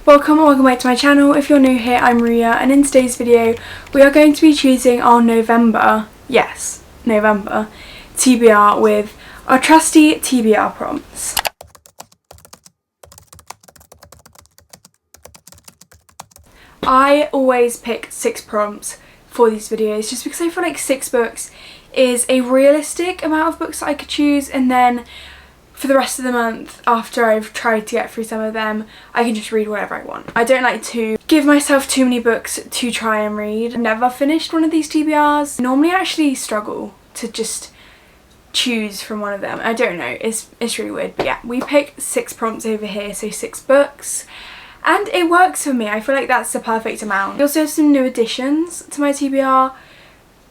Welcome back to my channel. If you're new here, I'm Maria, and in today's video we are going to be choosing our November TBR with our trusty TBR prompts. I always pick 6 prompts for these videos just because I feel like 6 books is a realistic amount of books that I could choose, and then for the rest of the month, after I've tried to get through some of them, I can just read whatever I want. I don't like to give myself too many books to try and read. I've never finished one of these TBRs. Normally I actually struggle to just choose from one of them. I don't know, it's really weird. But yeah, we picked 6 prompts over here, so 6 books. And it works for me. I feel like that's the perfect amount. We also have some new additions to my TBR.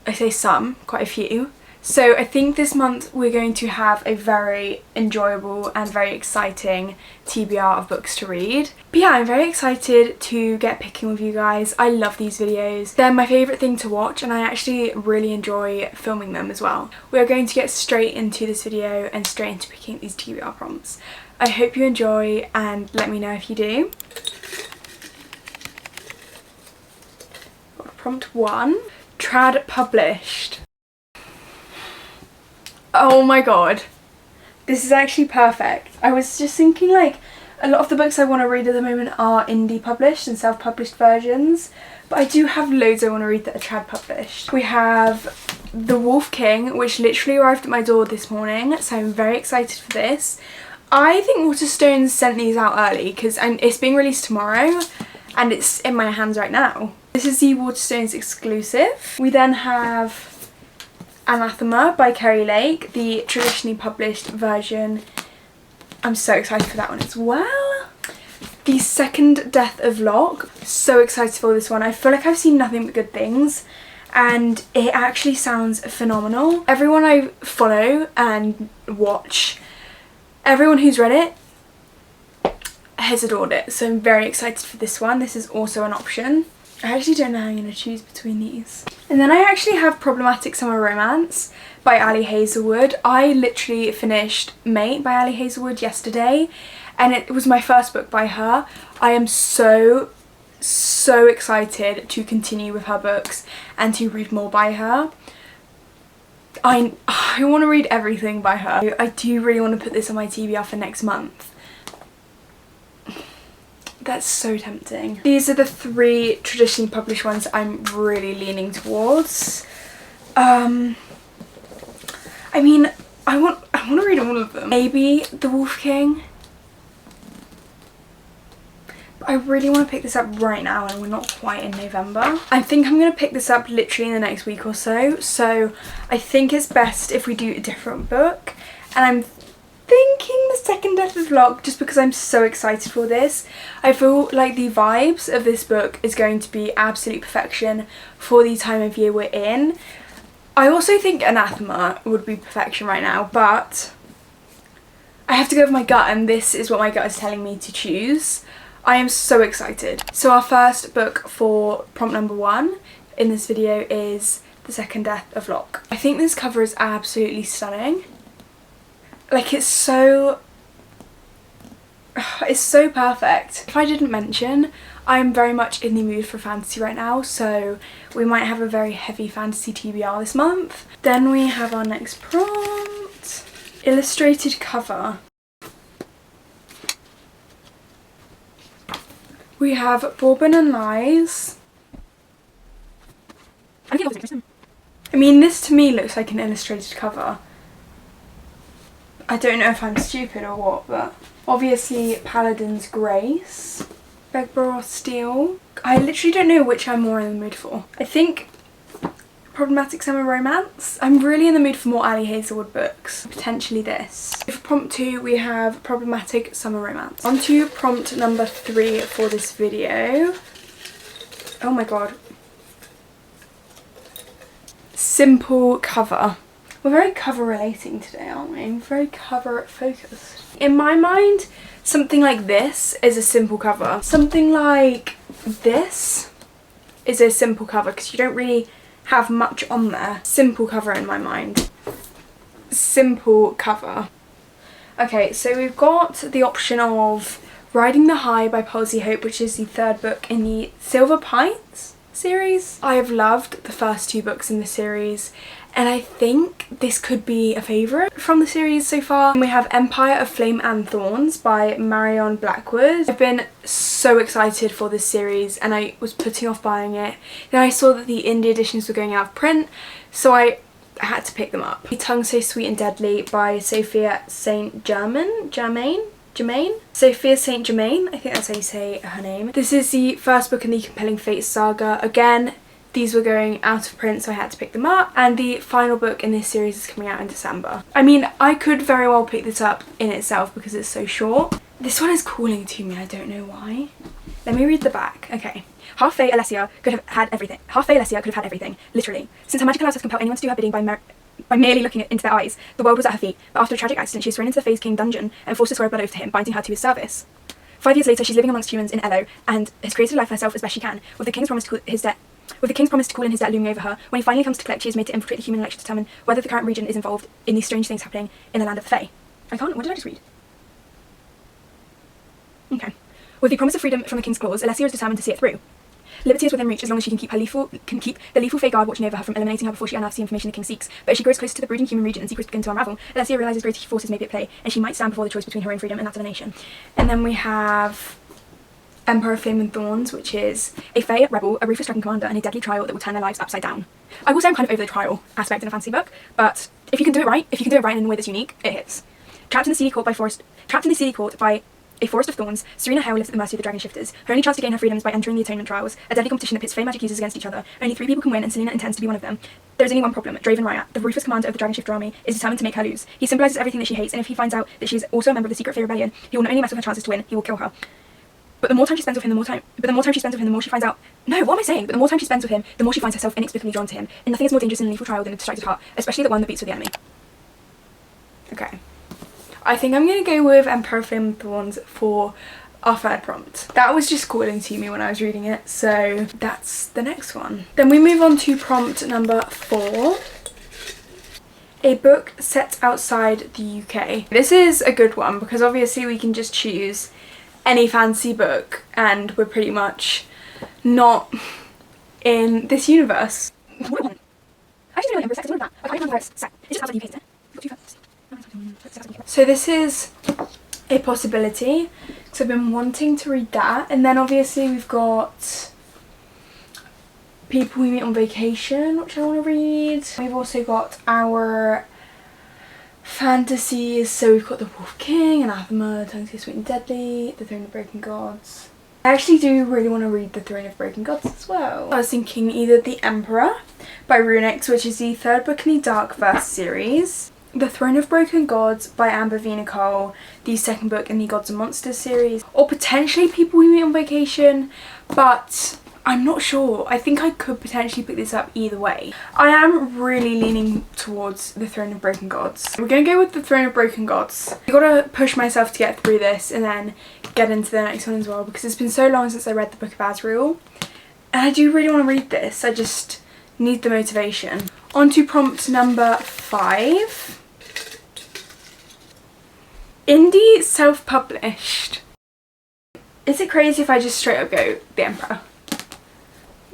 I say some, quite a few. So I think this month we're going to have a very enjoyable and very exciting TBR of books to read. But yeah, I'm very excited to get picking with you guys. I love these videos. They're my favourite thing to watch, and I actually really enjoy filming them as well. We're going to get straight into this video and straight into picking these TBR prompts. I hope you enjoy and let me know if you do. Prompt 1. Trad published. Oh my god, this is actually perfect. I was just thinking, like, a lot of the books I want to read at the moment are indie published and self-published versions, but I do have loads I want to read that are trad published. We have The Wolf King, which literally arrived at my door this morning, so I'm very excited for this. I think Waterstones sent these out early because it's being released tomorrow and it's in my hands right now. This is the Waterstones exclusive. We then have Anathema by Kerry Lake, the traditionally published version. I'm so excited for that one as well. The Second Death of Locke. So excited for this one. I feel like I've seen nothing but good things and it actually sounds phenomenal. Everyone I follow and watch, everyone who's read it has adored it. So I'm very excited for this one. This is also an option. I actually don't know how I'm going to choose between these. And then I actually have Problematic Summer Romance by Ali Hazelwood. I literally finished Mate by Ali Hazelwood yesterday and it was my first book by her. I am so excited to continue with her books and to read more by her. I want to read everything by her. I do really want to put this on my TBR for next month. That's so tempting. These are the 3 traditionally published ones I'm really leaning towards. I mean, I want to read all of them. Maybe The Wolf King. But I really want to pick this up right now and we're not quite in November. I think I'm going to pick this up literally in the next week or so. So I think it's best if we do a different book. And I'm thinking The Second Death of Locke just because I'm so excited for this. I feel like the vibes of this book is going to be absolute perfection for the time of year we're in. I also think Anathema would be perfection right now, but I have to go with my gut and this is what my gut is telling me to choose. I am so excited. So our first book for prompt number 1 in this video is The Second Death of Locke. I think this cover is absolutely stunning. Like, it's so perfect. If I didn't mention, I'm very much in the mood for fantasy right now, so we might have a very heavy fantasy TBR this month. Then we have our next prompt. Illustrated cover. We have Bourbon and Lies. I mean, this to me looks like an illustrated cover. I don't know if I'm stupid or what, but obviously Paladin's Grace, Begborough Steel. I literally don't know which I'm more in the mood for. I think Problematic Summer Romance. I'm really in the mood for more Ali Hazelwood books. Potentially this. For prompt 2 we have Problematic Summer Romance. On to prompt number 3 for this video. Oh my god. Simple cover. We're very cover relating today, aren't we? We're very cover focused. In my mind, something like this is a simple cover. Something like this is a simple cover because you don't really have much on there. Simple cover in my mind. Simple cover. Okay, so we've got the option of Riding the High by Palsy Hope, which is the third book in the Silver Pints series. I have loved the first 2 books in the series, and I think this could be a favourite from the series so far. And we have Empire of Flame and Thorns by Marion Blackwood. I've been so excited for this series and I was putting off buying it. Then I saw that the indie editions were going out of print, so I had to pick them up. Tongue So Sweet and Deadly by Sophia St. Germain? Sophia St. Germain, I think that's how you say her name. This is the first book in the Compelling Fates saga. Again, these were going out of print, so I had to pick them up. And the final book in this series is coming out in December. I mean, I could very well pick this up in itself because it's so short. This one is calling to me, I don't know why. Let me read the back. Okay. Half Fae Alessia could have had everything. Half Fae Alessia could have had everything, literally. Since her magic allows her to compel anyone to do her bidding by merely looking into their eyes, the world was at her feet, but after a tragic accident she was thrown into the Fae's King dungeon and forced to swear a blood oath to him, binding her to his service. 5 years later, she's living amongst humans in Elo and has created a life for herself as best she can, with the King's promise to call in his debt looming over her. When he finally comes to collect, she is made to infiltrate the human elect to determine whether the current region is involved in these strange things happening in the land of the Fae. What did I just read? Okay. With the promise of freedom from the King's claws, Alessia is determined to see it through. Liberty is within reach as long as she can keep the lethal Fae guard watching over her from eliminating her before she unearths the information the King seeks. But as she grows closer to the brooding human region and secrets begin to unravel, Alessia realises greater forces may be at play, and she might stand before the choice between her own freedom and that of the nation. And then we have Empire of Flame and Thorns, which is a Fae rebel, a ruthless dragon commander, and a deadly trial that will turn their lives upside down. I will say I'm kind of over the trial aspect in a fantasy book, but if you can do it right in a way that's unique, it hits. Trapped in the Seedy Court by a forest of thorns, Serena Hale lives at the mercy of the dragon shifters. Her only chance to gain her freedom is by entering the atonement trials, a deadly competition that pits Fae magic users against each other. Only 3 people can win, and Selena intends to be one of them. There is only one problem. Draven Ryat, the ruthless commander of the dragon shifter army, is determined to make her lose. He symbolises everything that she hates, and if he finds out that she is also a member of the secret Fae rebellion, he will not only mess with her chances to win, he will kill her. But the more time she spends with him, the more she finds out. No, what am I saying? But the more time she spends with him, the more she finds herself inexplicably drawn to him. And nothing is more dangerous in a lethal trial than a distracted heart, especially the one that beats for the enemy. Okay. I think I'm gonna go with Emperor of Flame and Thorns for our third prompt. That was just calling to me when I was reading it, so that's the next one. Then we move on to prompt number 4. A book set outside the UK. This is a good one because obviously we can just choose any fancy book and we're pretty much not in this universe. I actually know the Emperor's set, that. I can't remember where it's set. It's just outside the UK, isn't it? So this is a possibility, because I've been wanting to read that. And then obviously we've got People We Meet on Vacation, which I want to read. We've also got our fantasies, so we've got The Wolf King, Anathema, Tongue So Sweet and Deadly, The Throne of Broken Gods. I actually do really want to read The Throne of Broken Gods as well. I was thinking either The Emperor by Runix, which is the third book in the Darkverse series, The Throne of Broken Gods by Amber V. Nicole, the second book in the Gods and Monsters series, or potentially People We Meet on Vacation, but I'm not sure. I think I could potentially pick this up either way. I am really leaning towards The Throne of Broken Gods. We're going to go with The Throne of Broken Gods. I've got to push myself to get through this and then get into the next one as well, because it's been so long since I read the Book of Azrael, and I do really want to read this. I just need the motivation. On to prompt number 5. Indie self-published. Is it crazy if I just straight up go The Emperor?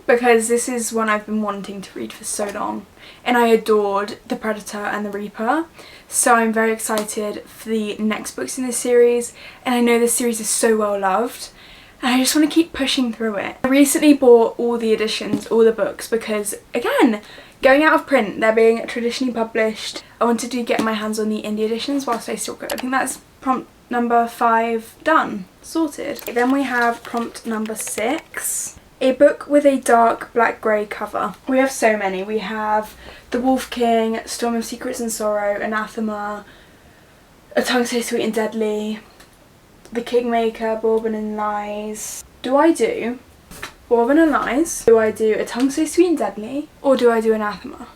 Because this is one I've been wanting to read for so long, and I adored The Predator and The Reaper, so I'm very excited for the next books in this series, and I know this series is so well loved and I just want to keep pushing through it. I recently bought all the editions, all the books, because again, going out of print, they're being traditionally published. I wanted to get my hands on the indie editions whilst I still could. I think that's prompt number 5 done, sorted. Then we have prompt number 6. A book with a dark black grey cover. We have so many. We have The Wolf King, Storm of Secrets and Sorrow, Anathema, A Tongue So Sweet and Deadly, The Kingmaker, Bourbon and Lies. Do I do Bourbon and Lies? Do I do A Tongue So Sweet and Deadly? Or do I do Anathema?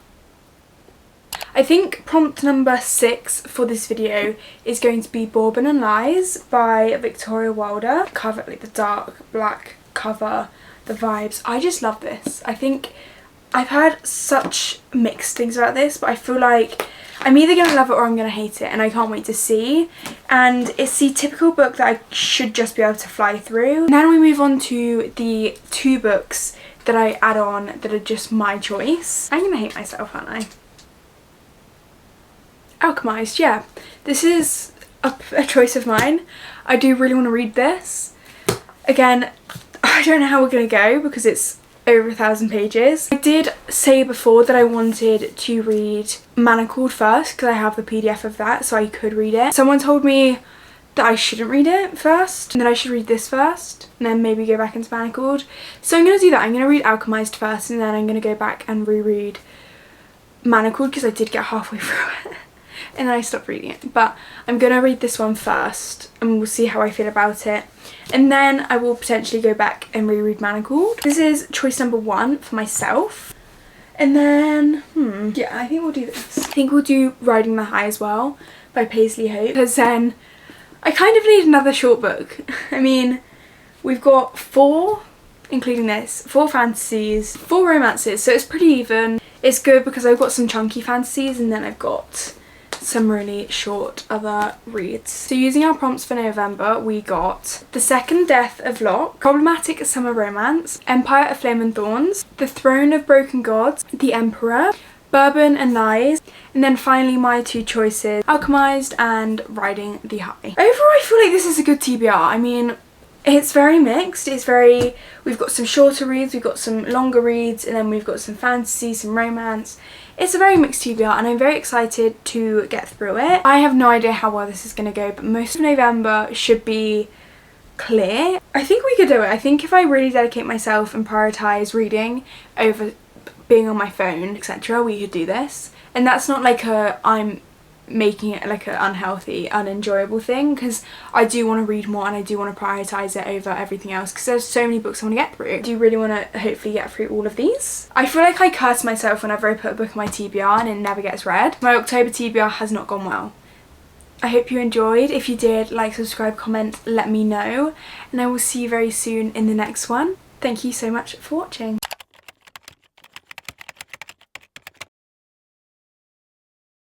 I think prompt number 6 for this video is going to be Bourbon and Lies by Victoria Wilder. Cover, like the dark black cover, the vibes. I just love this. I think I've heard such mixed things about this, but I feel like I'm either going to love it or I'm going to hate it, and I can't wait to see. and it's the typical book that I should just be able to fly through. Now we move on to the 2 books that I add on that are just my choice. I'm gonna hate myself, aren't I? Alchemized, yeah. This is a choice of mine. I do really want to read this. Again, I don't know how we're gonna go because it's over 1,000 pages. I did say before that I wanted to read Manacled first because I have the PDF of that, so I could read it. Someone told me that I shouldn't read it first and that I should read this first and then maybe go back into Manacled. So I'm going to do that. I'm going to read Alchemized first and then I'm going to go back and reread Manacled because I did get halfway through it and then I stopped reading it. But I'm going to read this one first and we'll see how I feel about it. And then I will potentially go back and reread Manacled. This is choice number 1 for myself. And then, yeah, I think we'll do this. I think we'll do Riding the High as well by Paisley Hope, because then I kind of need another short book. I mean, we've got 4, including this, 4 fantasies, 4 romances, so it's pretty even. It's good because I've got some chunky fantasies and then I've got some really short other reads. So using our prompts for November, we got The Second Death of Locke, Problematic Summer Romance, Empire of Flame and Thorns, The Throne of Broken Gods, The Emperor, Bourbon and Lies, and then finally my 2 choices, Alchemized and Riding the High. Overall, I feel like this is a good TBR. I mean, it's very mixed. We've got some shorter reads, we've got some longer reads, and then we've got some fantasy, some romance. It's a very mixed TBR and I'm very excited to get through it. I have no idea how well this is going to go, but most of November should be clear. I think we could do it. I think if I really dedicate myself and prioritise reading over being on my phone, etc., we could do this. And that's not like I'm making it like an unhealthy, unenjoyable thing, because I do want to read more and I do want to prioritise it over everything else because there's so many books I want to get through. I do really want to hopefully get through all of these. I feel like I curse myself whenever I put a book in my TBR and it never gets read. My October TBR has not gone well. I hope you enjoyed. If you did, like, subscribe, comment, let me know, and I will see you very soon in the next one. Thank you so much for watching.